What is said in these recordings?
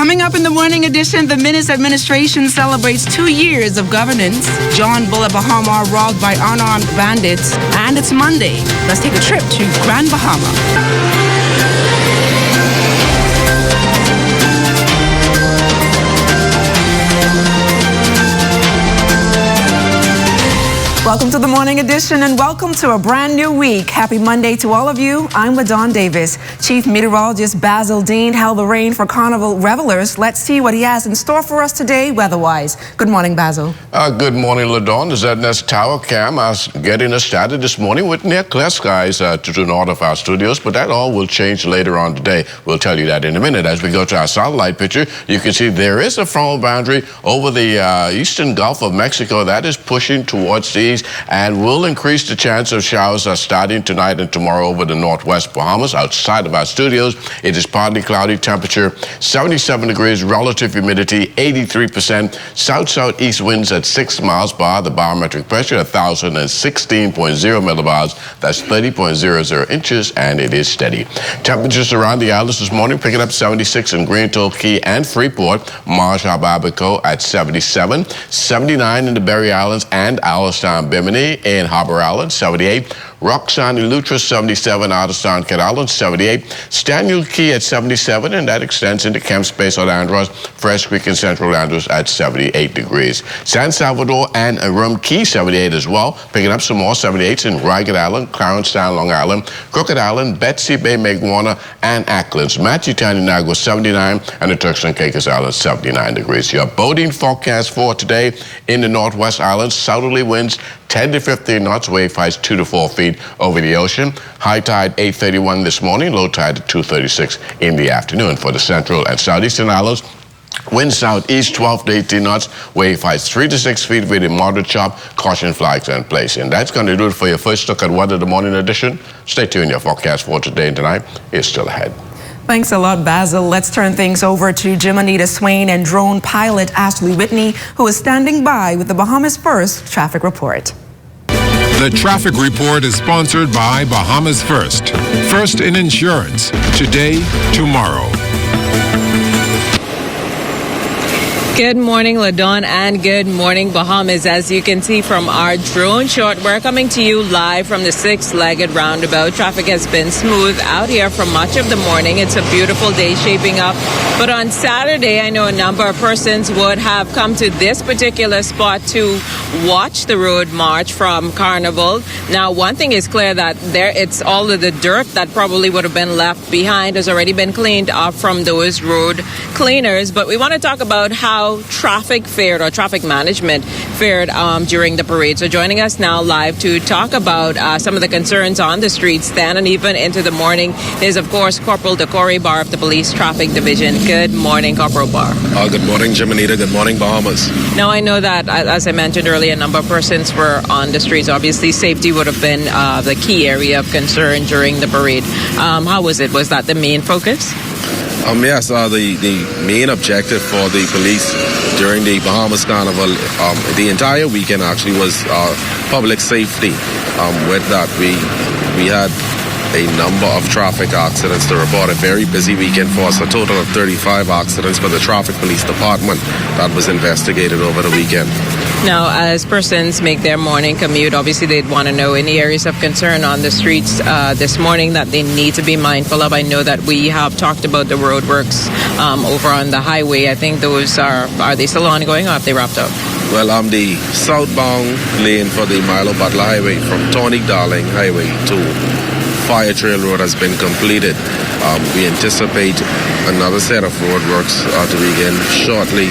Coming up in the morning edition, the Minutes administration celebrates 2 years of governance. John Bull at Bahama robbed by unarmed bandits. And it's Monday. Let's take a trip to Grand Bahama. Welcome to the morning edition and welcome to a brand new week. Happy Monday to all of you. I'm LaDawn Davis. Chief Meteorologist Basil Dean held the rain for Carnival revelers. Let's see what he has in store for us today weather-wise. Good morning, Basil. Good morning, LaDawn. The ZNS Tower Cam is getting us started this morning with near clear skies to the north of our studios, but that all will change later on today. We'll tell you that in a minute. As we go to our satellite picture, you can see there is a frontal boundary over the eastern Gulf of Mexico that is pushing towards the east and will increase the chance of showers starting tonight and tomorrow over the northwest Bahamas. Outside of our studios, it is partly cloudy, temperature 77 degrees, relative humidity 83%, south-southeast winds at 6 miles per hour, the barometric pressure 1,016.0 millibars, that's 30.00 inches, and it is steady. Temperatures around the islands this morning picking up 76 in Green Toll Key and Freeport, Marshall Babaco at 77, 79 in the Berry Islands and Alistown Bimini in Harbor Island, 78. Roxanne and Lutra, 77. Artistown, Cat Island, 78. Staniel Key at 77, and that extends into Camp Space or Andros, Fresh Creek and Central Andros at 78 degrees. San Salvador and Rum Key, 78 as well. Picking up some more 78s in Ragged Island, Clarence Town, Long Island, Crooked Island, Betsy Bay, Megwarner, and Acklands. Matthew Town in Nagua, 79, and the Turks and Caicos Islands, 79 degrees. Your boating forecast for today in the Northwest Islands, southerly winds 10 to 15 knots, wave heights 2 to 4 feet over the ocean. High tide 8:31 this morning, low tide at 2:36 in the afternoon. For the central and southeastern islands, wind southeast 12 to 18 knots, wave heights 3 to 6 feet with a moderate chop, caution flags in place. And that's going to do it for your first look at weather the morning edition. Stay tuned, your forecast for today and tonight is still ahead. Thanks a lot, Basil. Let's turn things over to Jimanita Swain and drone pilot Ashley Whitney, who is standing by with the Bahamas First traffic report. The traffic report is sponsored by Bahamas First. First in insurance. Today, tomorrow. Good morning, LaDawn, and good morning, Bahamas. As you can see from our drone shot, we're coming to you live from the six-legged roundabout. Traffic has been smooth out here for much of the morning. It's a beautiful day shaping up. But on Saturday, I know a number of persons would have come to this particular spot to watch the road march from Carnival. Now, one thing is clear that it's all of the dirt that probably would have been left behind has already been cleaned up from those road cleaners. But we want to talk about how traffic fared, or traffic management fared during the parade. So joining us now live to talk about some of the concerns on the streets then and even into the morning is, of course, Corporal Decory Barr of the Police Traffic Division. Good morning, Corporal Barr. Good morning, Jimanita. Good morning, Bahamas. Now, I know that, as I mentioned earlier, a number of persons were on the streets. Obviously, safety would have been the key area of concern during the parade. How was it? Was that the main focus? Yes, the main objective for the police during the Bahamas Carnival, the entire weekend actually, was public safety. With that, we had a number of traffic accidents to report. A very busy weekend for us. A total of 35 accidents for the Traffic Police Department that was investigated over the weekend. Now, as persons make their morning commute, obviously they'd want to know any areas of concern on the streets this morning that they need to be mindful of. I know that we have talked about the roadworks over on the highway. I think those are they still ongoing, or have they wrapped up? Well, the southbound lane for the Milo Butler Highway from Tonic Darling Highway to Fire Trail Road has been completed. We anticipate another set of roadworks to begin shortly.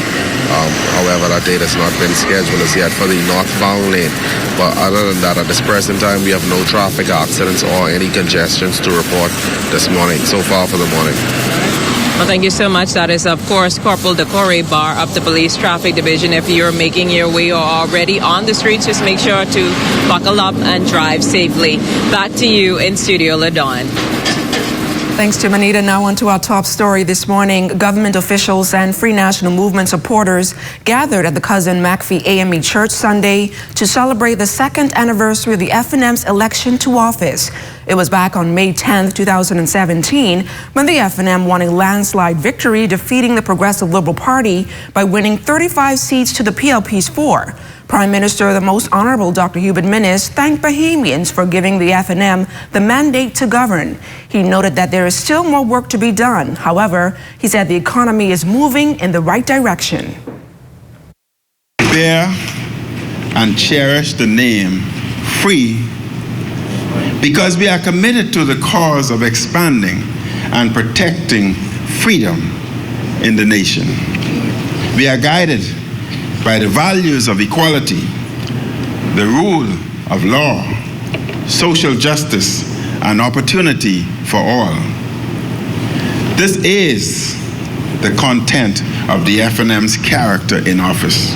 However, that date has not been scheduled as yet for the northbound lane. But other than that, at this present time, we have no traffic accidents or any congestions to report this morning, so far for the morning. Well, thank you so much. That is, of course, Corporal Decory Barr of the Police Traffic Division. If you're making your way or already on the streets, just make sure to buckle up and drive safely. Back to you in studio, LaDawn. Thanks to Manita. Now on to our top story this morning. Government officials and Free National Movement supporters gathered at the Cousin McPhee AME Church Sunday to celebrate the second anniversary of the FNM's election to office. It was back on May 10, 2017, when the FNM won a landslide victory, defeating the Progressive Liberal Party by winning 35 seats to the PLP's 4. Prime Minister, the Most Honorable Dr. Hubert Minnis, thanked Bahamians for giving the FNM the mandate to govern. He noted that there is still more work to be done. However, he said the economy is moving in the right direction. Bear and cherish the name free because we are committed to the cause of expanding and protecting freedom in the nation. We are guided by the values of equality, the rule of law, social justice, and opportunity for all. This is the content of the FNM's character in office.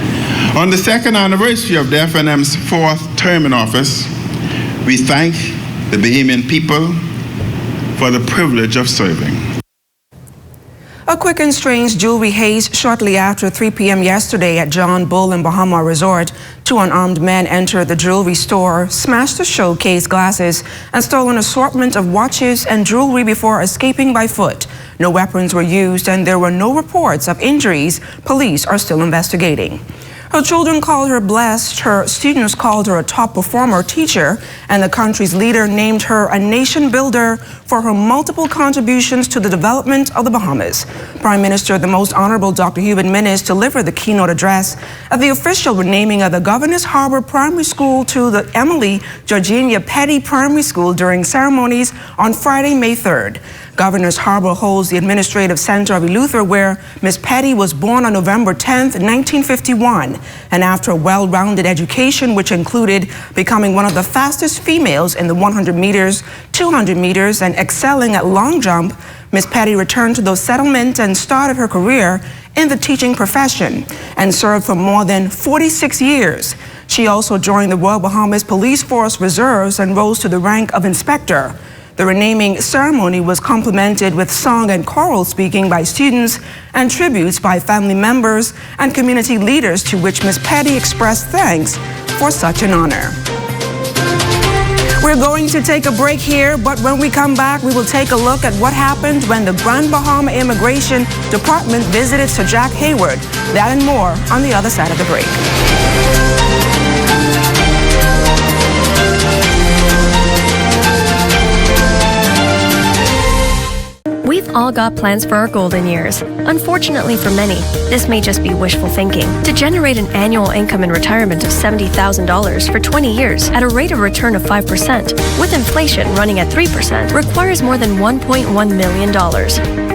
On the second anniversary of the FNM's 4th term in office, we thank the Bahamian people for the privilege of serving. A quick and strange jewelry haze shortly after 3 p.m. yesterday at John Bull and Bahamas Resort. 2 unarmed men entered the jewelry store, smashed the showcase glasses, and stole an assortment of watches and jewelry before escaping by foot. No weapons were used and there were no reports of injuries. Police are still investigating. Her children called her blessed, her students called her a top performer teacher, and the country's leader named her a nation builder for her multiple contributions to the development of the Bahamas. Prime Minister, the Most Honorable Dr. Hubert Minnis, delivered the keynote address at the official renaming of the Governor's Harbor Primary School to the Emily Georgina Petty Primary School during ceremonies on Friday, May 3rd. Governor's Harbor holds the administrative center of Eleuthera, where Miss Petty was born on November 10, 1951. And after a well-rounded education, which included becoming one of the fastest females in the 100 meters, 200 meters, and excelling at long jump, Miss Petty returned to the settlement and started her career in the teaching profession and served for more than 46 years. She also joined the Royal Bahamas Police Force Reserves and rose to the rank of inspector. The renaming ceremony was complemented with song and choral speaking by students and tributes by family members and community leaders, to which Ms. Petty expressed thanks for such an honor. We're going to take a break here, but when we come back, we will take a look at what happened when the Grand Bahama Immigration Department visited Sir Jack Hayward. That and more on the other side of the break. We've all got plans for our golden years. Unfortunately for many, this may just be wishful thinking. To generate an annual income in retirement of $70,000 for 20 years at a rate of return of 5%, with inflation running at 3%, requires more than $1.1 million.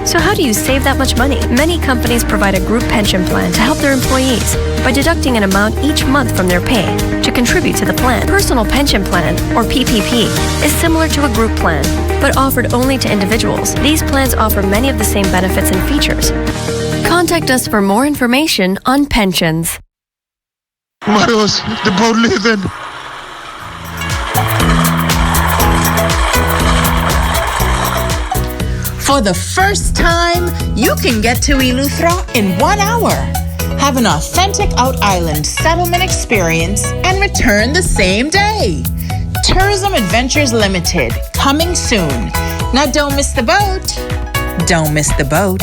So how do you save that much money? Many companies provide a group pension plan to help their employees by deducting an amount each month from their pay to contribute to the plan. Personal Pension Plan, or PPP, is similar to a group plan, but offered only to individuals. These plans offer many of the same benefits and features. Contact us for more information on pensions. Marios, the boat leaving. For the first time, you can get to Eleuthera in 1 hour. Have an authentic out-island settlement experience and return the same day. Tourism Adventures Limited, coming soon. Now don't miss the boat. Don't miss the boat.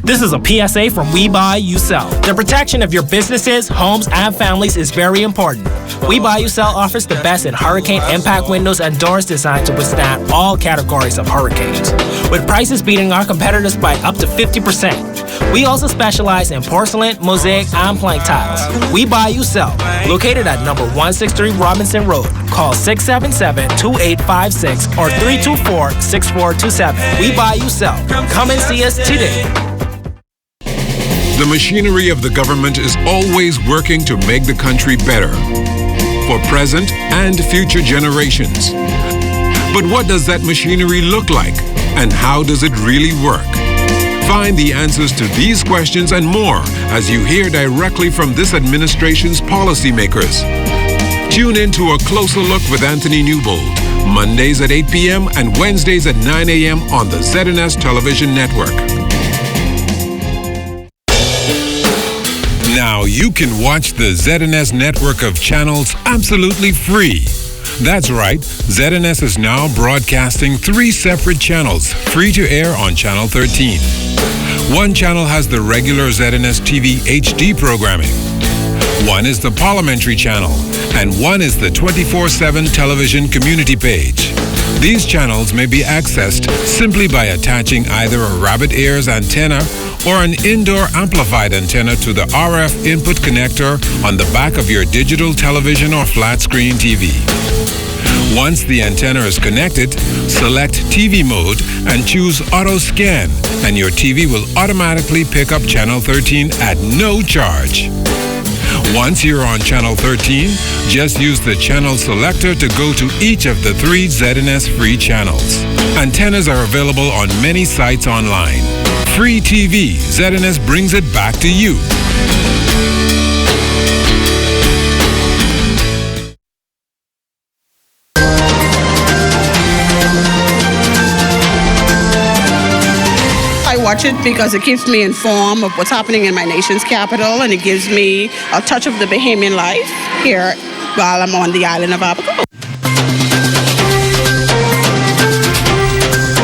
This is a PSA from We Buy, You Sell. The protection of your businesses, homes, and families is very important. We Buy, You Sell offers the best in hurricane impact windows and doors designed to withstand all categories of hurricanes, with prices beating our competitors by up to 50%. We also specialize in porcelain, mosaic, and plank tiles. We Buy, You Sell. Located at number 163 Robinson Road. Call 677-2856 or 324-6427. We Buy, You Sell. Come and see us today. The machinery of the government is always working to make the country better for present and future generations. But what does that machinery look like, and how does it really work? Find the answers to these questions and more as you hear directly from this administration's policymakers. Tune in to A Closer Look with Anthony Newbold, Mondays at 8 p.m. and Wednesdays at 9 a.m. on the ZNS Television Network. Now you can watch the ZNS network of channels absolutely free. That's right, ZNS is now broadcasting 3 separate channels, free to air on Channel 13. One channel has the regular ZNS TV HD programming. One is the Parliamentary channel, and one is the 24/7 television community page. These channels may be accessed simply by attaching either a rabbit ears antenna or an indoor amplified antenna to the RF input connector on the back of your digital television or flat screen TV. Once the antenna is connected, select TV mode and choose Auto Scan, and your TV will automatically pick up Channel 13 at no charge. Once you're on Channel 13, just use the channel selector to go to each of the 3 ZNS free channels. Antennas are available on many sites online. Free TV, ZNS brings it back to you. I watch it because it keeps me informed of what's happening in my nation's capital, and it gives me a touch of the Bahamian life here while I'm on the island of Abaco.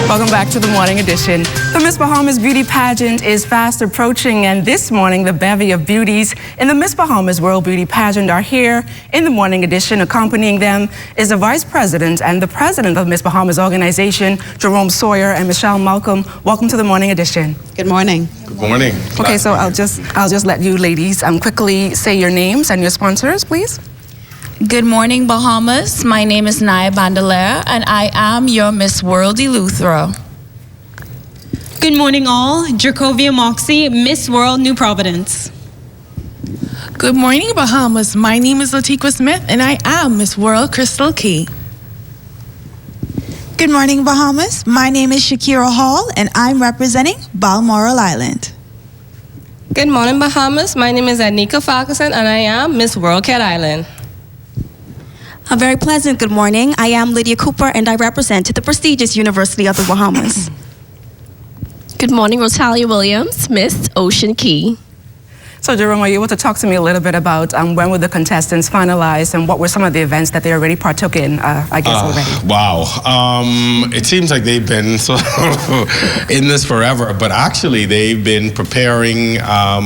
Welcome back to the Morning Edition. The Miss Bahamas Beauty Pageant is fast approaching, and this morning the bevy of beauties in the Miss Bahamas World Beauty Pageant are here in the Morning Edition. Accompanying them is the Vice President and the President of Miss Bahamas organization, Jerome Sawyer and Michelle Malcolm. Welcome to the Morning Edition. Good morning. Good morning. Okay, so I'll just let you ladies quickly say your names and your sponsors, please. Good morning, Bahamas. My name is Naya Bandolera, and I am your Miss World Eleuthero. Good morning, all. Jacovia Moxie, Miss World New Providence. Good morning, Bahamas. My name is Latiqua Smith, and I am Miss World Crystal Key. Good morning, Bahamas. My name is Shakira Hall, and I'm representing Balmoral Island. Good morning, Bahamas. My name is Anika Falkerson, and I am Miss World Cat Island. A very pleasant good morning. I am Lydia Cooper, and I represent the prestigious University of the Bahamas. Good morning, Rosalia Williams, Miss Ocean Key. So, Jerome, are you able to talk to me a little bit about when were the contestants finalized and what were some of the events that they already partook in, I guess, already? Wow. It seems like they've been in this forever, but actually they've been preparing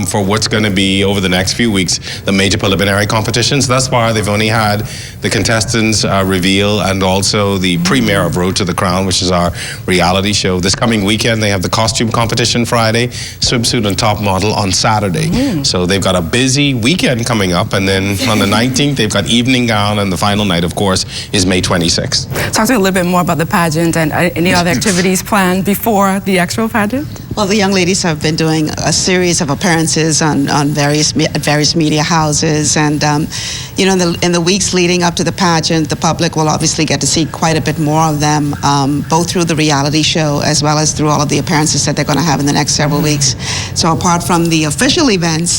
for what's going to be, over the next few weeks, the major preliminary competitions. Thus far, they've only had the contestants reveal and also the premiere of Road to the Crown, which is our reality show. This coming weekend, they have the costume competition Friday, swimsuit and top model on Saturday. So they've got a busy weekend coming up, and then on the 19th, they've got evening gown, and the final night, of course, is May 26th. Talk to me a little bit more about the pageant and any other activities planned before the actual pageant. Well, the young ladies have been doing a series of appearances on various media houses, and you know, in the weeks leading up to the pageant, the public will obviously get to see quite a bit more of them, both through the reality show as well as through all of the appearances that they're going to have in the next several weeks. So apart from the official events,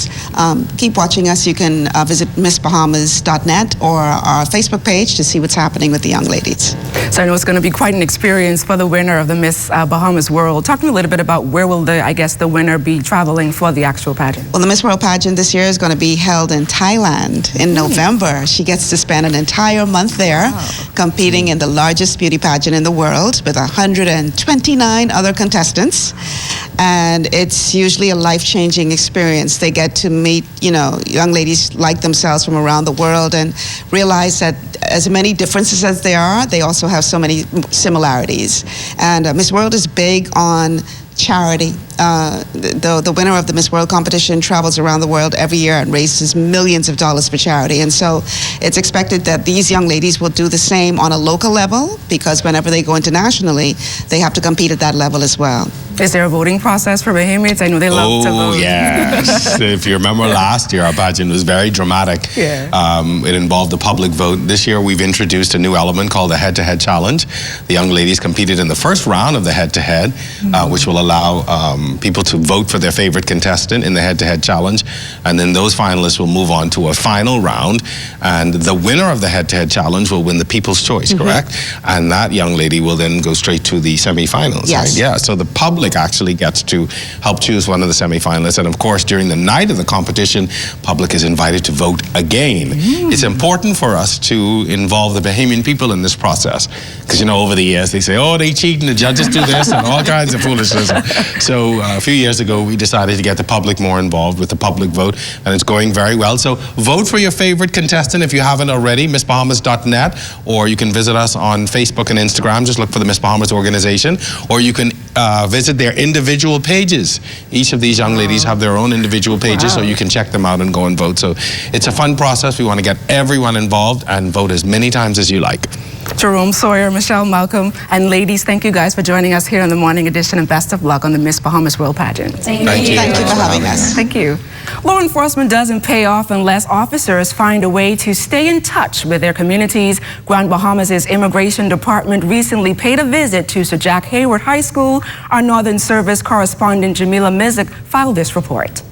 keep watching us. You can visit MissBahamas.net or our Facebook page to see what's happening with the young ladies. So I know it's going to be quite an experience for the winner of the Miss Bahamas World. Talk to me a little bit about where will the winner be traveling for the actual pageant? Well, the Miss World pageant this year is going to be held in Thailand in November. She gets to spend an entire month there competing in the largest beauty pageant in the world with 129 other contestants. And it's usually a life-changing experience. They get to meet, you know, young ladies like themselves from around the world and realize that as many differences as there are, they also have so many similarities. And Miss World is big on charity. The winner of the Miss World competition travels around the world every year and raises millions of dollars for charity. And so it's expected that these young ladies will do the same on a local level, because whenever they go internationally, they have to compete at that level as well. Is there a voting process for Bahamians? I know they love to vote. Oh, yes. If you remember last year, our pageant was very dramatic. Yeah. It involved a public vote. This year, we've introduced a new element called the head-to-head challenge. The young ladies competed in the first round of the head-to-head, which will allow people to vote for their favorite contestant in the head-to-head challenge. And then those finalists will move on to a final round. And the winner of the head-to-head challenge will win the People's Choice, correct? And that young lady will then go straight to the semifinals, Yes. right? Yeah, so the public public actually gets to help choose one of the semifinalists. And of course, during the night of the competition, public is invited to vote again. It's important for us to involve the Bahamian people in this process. Because, you know, over the years, they say, oh, they cheat and the judges do this and all kinds of foolishness. So a few years ago, we decided to get the public more involved with the public vote, and it's going very well. So vote for your favorite contestant if you haven't already, MissBahamas.net, or you can visit us on Facebook and Instagram. Just look for the Miss Bahamas organization, or you can visit their individual pages. Each of these young ladies have their own individual pages, so you can check them out and go and vote. So it's a fun process. We want to get everyone involved and vote as many times as you like. Jerome Sawyer, Michelle Malcolm, and ladies, thank you guys for joining us here on the morning edition, and best of luck on the Miss Bahamas World Pageant. Thank you. Thank you for having us. Thank you. Law enforcement doesn't pay off unless officers find a way to stay in touch with their communities. Grand Bahamas' Immigration Department recently paid a visit to Sir Jack Hayward High School. Our Northern Service correspondent Jamila Mizik filed this report.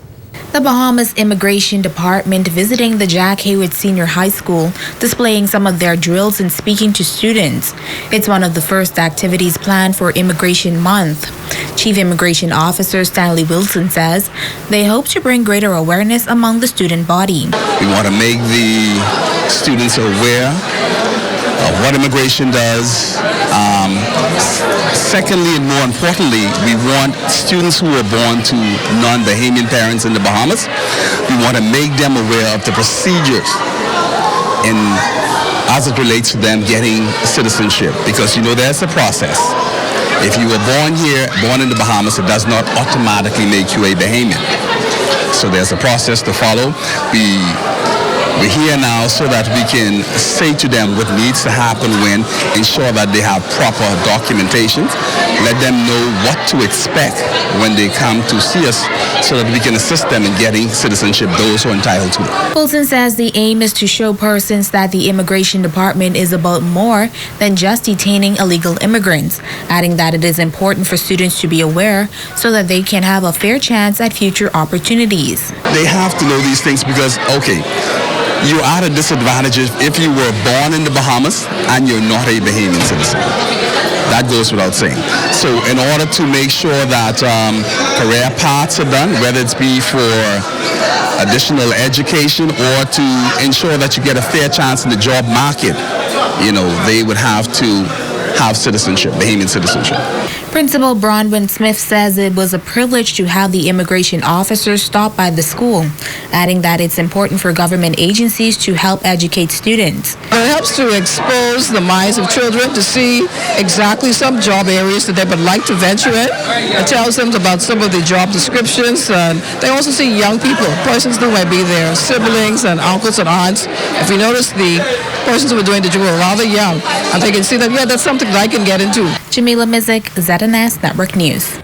The Bahamas Immigration Department visiting the Jack Hayward Senior High School, displaying some of their drills and speaking to students. It's one of the first activities planned for Immigration Month. Chief Immigration Officer Stanley Wilson says they hope to bring greater awareness among the student body. We want to make the students aware of what immigration does. Secondly, and more importantly, we want students who are born to non-Bahamian parents in the Bahamas, we want to make them aware of the procedures as it relates to them getting citizenship, because you know there's a process. If you were born here, born in the Bahamas, it does not automatically make you a Bahamian. So there's a process to follow. We're here now so that we can say to them what needs to happen when, ensure that they have proper documentation, let them know what to expect when they come to see us so that we can assist them in getting citizenship, those who are entitled to it. Wilson says the aim is to show persons that the Immigration Department is about more than just detaining illegal immigrants, adding that it is important for students to be aware so that they can have a fair chance at future opportunities. They have to know these things because, okay, you're at a disadvantage if you were born in the Bahamas and you're not a Bahamian citizen. That goes without saying. So in order to make sure that career paths are done, whether it's be for additional education or to ensure that you get a fair chance in the job market, you know, they would have to have citizenship, Bahamian citizenship. Principal Bronwyn Smith says it was a privilege to have the immigration officers stop by the school, adding that it's important for government agencies to help educate students. It helps to expose the minds of children to see exactly some job areas that they would like to venture in. It tells them about some of the job descriptions. And they also see young people, persons who might be their siblings and uncles and aunts. If you notice, the persons who were doing the job were rather young, and they can see that, yeah, that's something that I can get into. Jamila Mizik, ZNS Network News.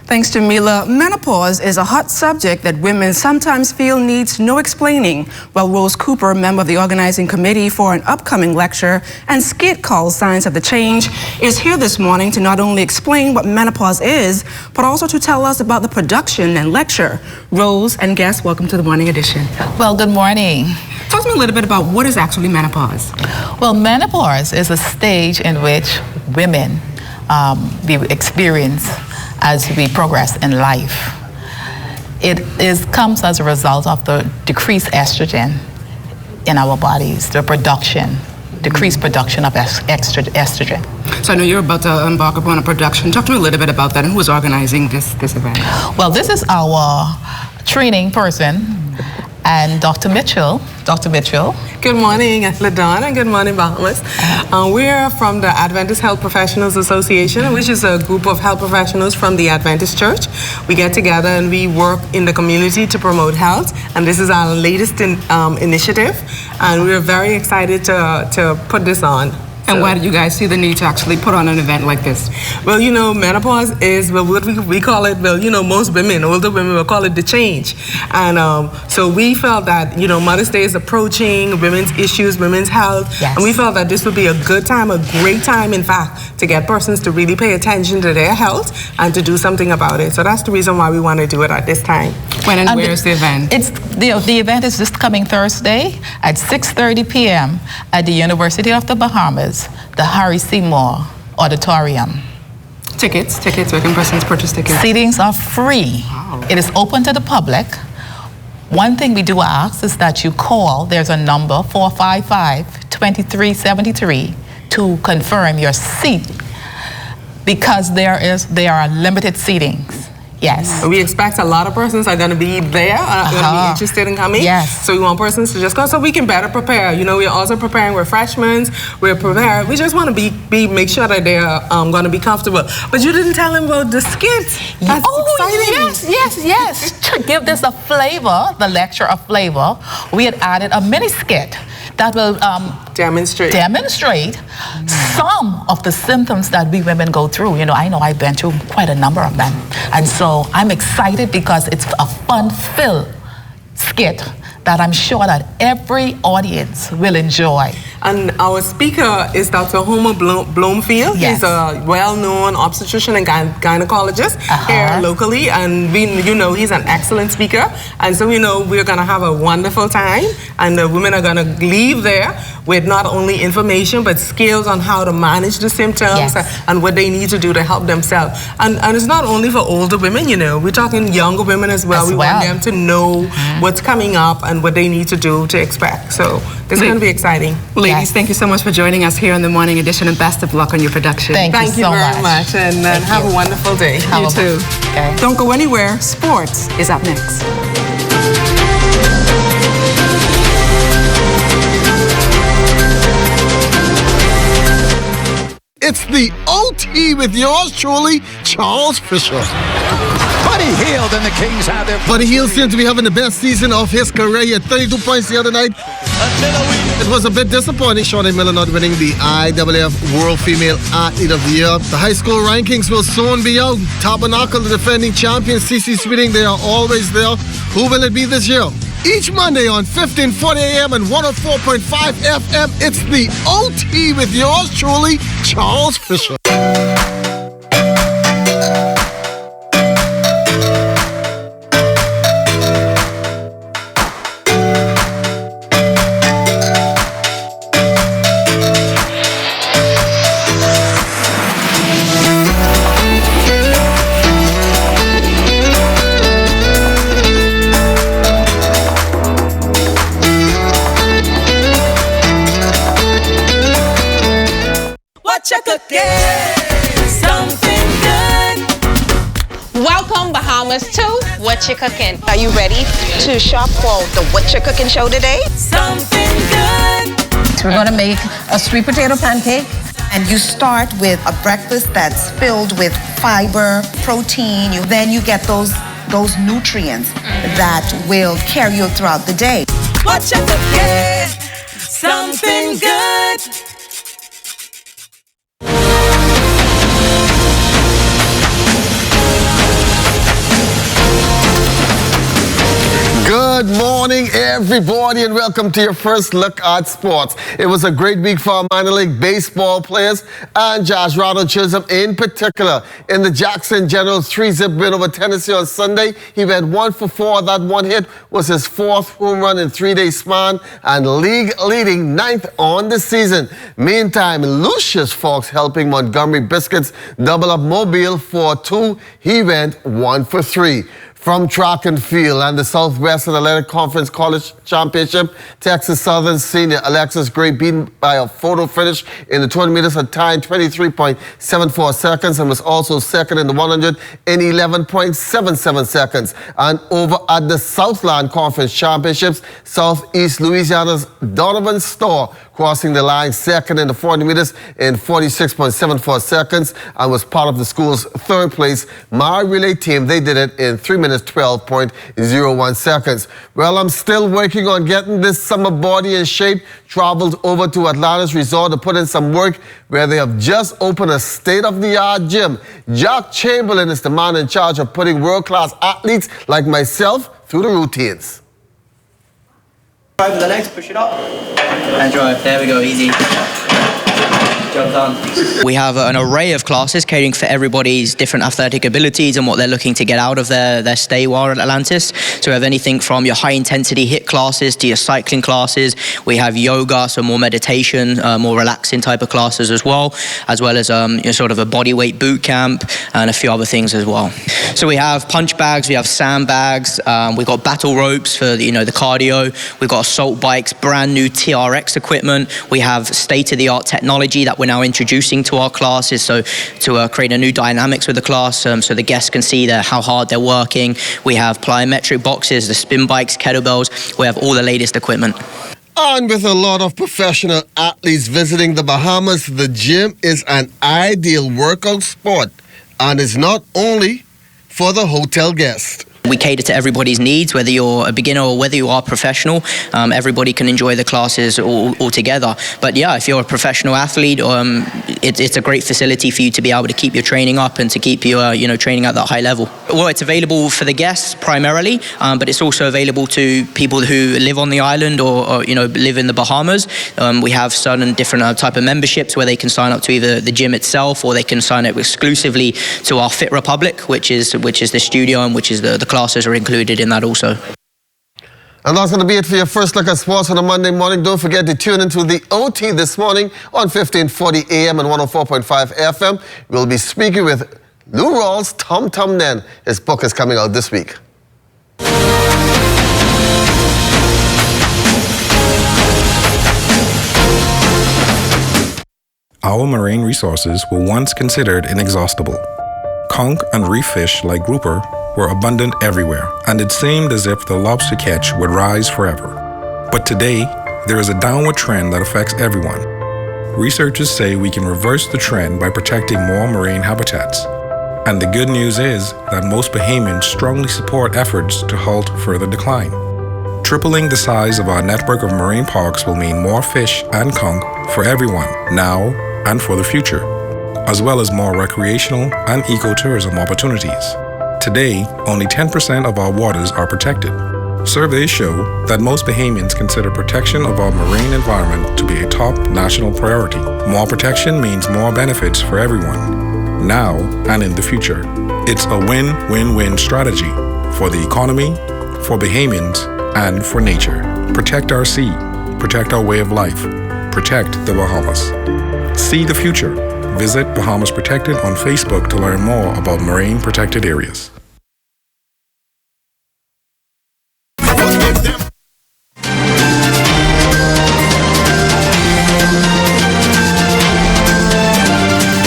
Thanks, Jamila. Menopause is a hot subject that women sometimes feel needs no explaining. Well, Rose Cooper, member of the organizing committee for an upcoming lecture and skit called Signs of the Change, is here this morning to not only explain what menopause is, but also to tell us about the production and lecture. Rose and guests, welcome to the morning edition. Well, good morning. Talk to me a little bit about what is actually menopause. Well, menopause is a stage in which women we experience as we progress in life. It comes as a result of the decreased estrogen in our bodies, the decreased production of estrogen. So I know you're about to embark upon a production. Talk to me a little bit about that and who is organizing this event. Well, this is our training person and Dr. Mitchell. Dr. Mitchell. Good morning, LaDawn, and good morning, Bahamas. We're from the Adventist Health Professionals Association, which is a group of health professionals from the Adventist Church. We get together and we work in the community to promote health, and this is our latest initiative, and we're very excited to put this on. And why did you guys see the need to actually put on an event like this? Well, you know, menopause is, well, what we call it, well, you know, most women, older women will call it the change. And so we felt that, you know, Mother's Day is approaching, women's issues, women's health. Yes. And we felt that this would be a good time, a great time, in fact, to get persons to really pay attention to their health and to do something about it. So that's the reason why we want to do it at this time. When and where is the event? The event is this coming Thursday at 6:30 p.m. at the University of the Bahamas, the Harry Seymour Auditorium. Tickets, where can persons purchase tickets? Seatings are free. Wow. It is open to the public. One thing we do ask is that you call, there's a number, 455-2373, to confirm your seat, because there are limited seatings. Yes. We expect a lot of persons are going to be there, going to be interested in coming. Yes. So we want persons to just come so we can better prepare. You know, we're also preparing refreshments. We're prepared. We just want to make sure that they're going to be comfortable. But you didn't tell them about the skit. That's exciting. Yes. To give this a flavor, the lecture a flavor, we had added a mini skit that will demonstrate some of the symptoms that we women go through. You know I've been through quite a number of them. And so I'm excited because it's a fun-filled skit that I'm sure that every audience will enjoy. And our speaker is Dr. Homer Bloomfield. Yes. He's a well-known obstetrician and gynecologist here locally, and he's an excellent speaker. And so we know we're going to have a wonderful time, and the women are going to leave there with not only information but skills on how to manage the symptoms and what they need to do to help themselves. And it's not only for older women, we're talking younger women as well. We want them to know what's coming up and what they need to do to expect. So it's going to be exciting. Ladies, thank you so much for joining us here on the morning edition, and best of luck on your production. Thank you so very much, and have a wonderful day. You too. Okay. Don't go anywhere. Sports is up next. It's the OT with yours truly, Charles Fisher. Buddy Hield and the Kings have their... Buddy Hield seemed to be having the best season of his career. He had 32 points the other night. It was a bit disappointing, Shawnee Miller not winning the IAAF World Female Athlete of the Year. The high school rankings will soon be out. Tabernacle, the defending champion, CC Sweeting, they are always there. Who will it be this year? Each Monday on 1540 AM and 104.5 FM, it's the OT with yours truly, Charles Fisher. Welcome, Bahamas, to What You Cooking. Are you ready to shop for the What You Cooking show today? Something good. We're going to make a sweet potato pancake. And you start with a breakfast that's filled with fiber, protein. Then you get those nutrients that will carry you throughout the day. What You Cooking? Something good. Good morning, everybody, and welcome to your first look at sports. It was a great week for our minor league baseball players and Josh Ronald Chisholm in particular. In the Jackson Generals 3-zip win over Tennessee on Sunday, he went 1 for 4. That one hit was his 4th home run in 3-day span and league-leading 9th on the season. Meantime, Lucius Fox helping Montgomery Biscuits double up Mobile for 2. He went 1 for 3. From track and field and the Southwestern Athletic Conference College Championship, Texas Southern senior Alexis Gray beaten by a photo finish in the 200 meters at time 23.74 seconds and was also second in the 100 in 11.77 seconds. And over at the Southland Conference Championships, Southeast Louisiana's Donovan Storr crossing the line second in the 40 meters in 46.74 seconds and was part of the school's third place My Relay team. They did it in 3 minutes 12.01 seconds. Well, I'm still working on getting this summer body in shape. Traveled over to Atlanta's resort to put in some work where they have just opened a state-of-the-art gym. Jack Chamberlain is the man in charge of putting world-class athletes like myself through the routines. Over the legs, push it up, and drive. There we go, easy. Job done. We have an array of classes catering for everybody's different athletic abilities and what they're looking to get out of their stay while at Atlantis. So we have anything from your high-intensity HIIT classes to your cycling classes. We have yoga, so more meditation, more relaxing type of classes as well as sort of a body weight boot camp and a few other things as well. So we have punch bags, we have sandbags, we've got battle ropes for the cardio, we've got assault bikes, brand new TRX equipment, we have state-of-the-art technology that we're now introducing to our classes, so to create a new dynamics with the class, so the guests can see how hard they're working. We have plyometric boxes, the spin bikes, kettlebells, we have all the latest equipment. And with a lot of professional athletes visiting the Bahamas, the gym is an ideal workout spot and is not only for the hotel guest. We cater to everybody's needs, whether you're a beginner or whether you are professional. Everybody can enjoy the classes all together. But yeah, if you're a professional athlete, it's a great facility for you to be able to keep your training up and to keep you training at that high level. Well, it's available for the guests primarily, but it's also available to people who live on the island or live in the Bahamas. We have certain different type of memberships where they can sign up to either the gym itself or they can sign up exclusively to our Fit Republic, which is the studio and which is the classes are included in that also. And that's going to be it for your first look at sports on a Monday morning. Don't forget to tune into the OT this morning on 1540 AM and 104.5 FM. We'll be speaking with Lou Rawls, Tom Tom Nen. His book is coming out this week. Our marine resources were once considered inexhaustible. Conch and reef fish like grouper were abundant everywhere, and it seemed as if the lobster catch would rise forever. But today, there is a downward trend that affects everyone. Researchers say we can reverse the trend by protecting more marine habitats. And the good news is that most Bahamians strongly support efforts to halt further decline. Tripling the size of our network of marine parks will mean more fish and conch for everyone, now and for the future, as well as more recreational and ecotourism opportunities. Today, only 10% of our waters are protected. Surveys show that most Bahamians consider protection of our marine environment to be a top national priority. More protection means more benefits for everyone, now and in the future. It's a win-win-win strategy for the economy, for Bahamians, and for nature. Protect our sea, protect our way of life, protect the Bahamas. See the future. Visit Bahamas Protected on Facebook to learn more about marine protected areas.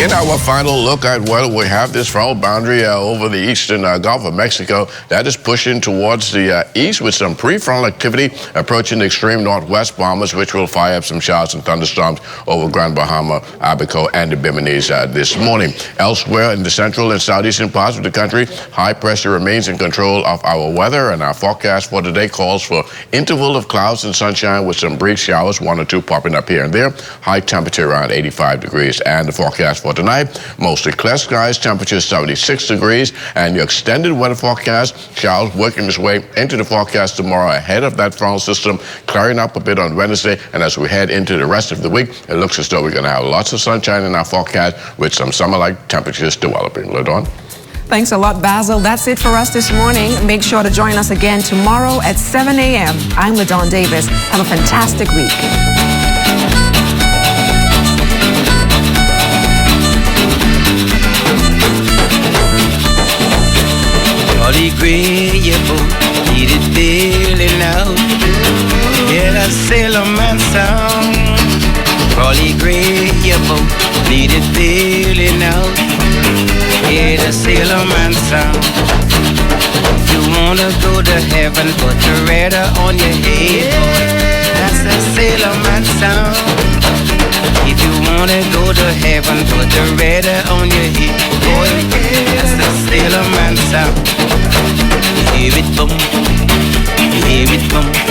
In our final look at what we have this front boundary over the eastern Gulf of Mexico that is pushing towards the east with some pre-frontal activity approaching the extreme northwest Bahamas, which will fire up some showers and thunderstorms over Grand Bahama, Abaco, and the Bimini's this morning. Elsewhere in the central and southeastern parts of the country, high pressure remains in control of our weather, and our forecast for today calls for interval of clouds and sunshine with some brief showers, one or two popping up here and there. High temperature around 85 degrees, and the forecast for tonight, mostly clear skies, temperature 76 degrees, and your extended weather forecast, showers working its way into the forecast tomorrow ahead of that frontal system, clearing up a bit on Wednesday, and as we head into the rest of the week, it looks as though we're going to have lots of sunshine in our forecast with some summer-like temperatures developing. LaDawn? Thanks a lot, Basil. That's it for us this morning. Make sure to join us again tomorrow at 7 a.m. I'm LaDawn Davis. Have a fantastic week. Jolly gray, your boat needed bailing out. Yeah, that sailorman sound. Jolly gray, your boat needed bailing out. Yeah, that sailorman sound. If you wanna go to heaven, put the rudder on your head, boy. That's the sailorman sound. If you wanna go to heaven, put the rudder on your head, boy. That's the sailorman sound. You hear it boom, you hear it boom.